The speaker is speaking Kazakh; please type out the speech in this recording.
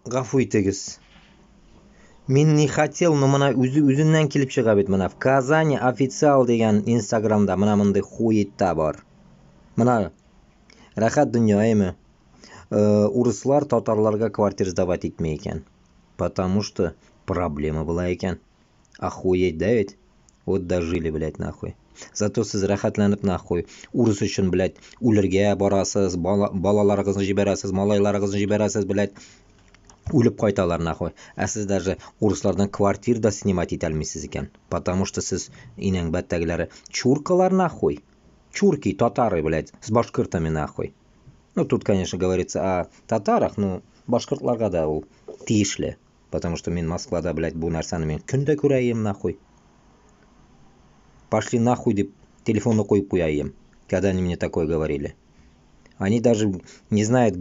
Гафу итегіз. Мен не хотел, но мына өзінен келіп шыға бет. Мына в Казани официал деген инстаграмда мына мындай хуетта бар. Мына рахат дүния эми. Урыслар татарларга квартира сдавать етмей екен. Потому что проблема была екен. Охуеть, да ведь? Вот дожили, блядь, нахуй. Зато сіз рахатланып нахуй. Урыс үшін, блядь, үлірге барасыз, балаларыңызды жіберасыз, малайларыңызды жіберасыз, блядь. Өліп қайталар нахуй. А сіз даже урыслардан квартир да снимать ете алмайсыз екен. Потому что сіз инең бәттәгілері чуркалар нахуй. Чурки, татары, блядь, с башкиртами нахуй. Ну, тут, конечно, говорится о татарах, но башкиртларға да ол тиешлі. Потому что мен Москвада, блядь, бұл нәрсені мен күнде көрейім нахуй. Пошли нахуй деп телефонны қойып қояйым, когда они мне такое говорили. Они даже не знают, где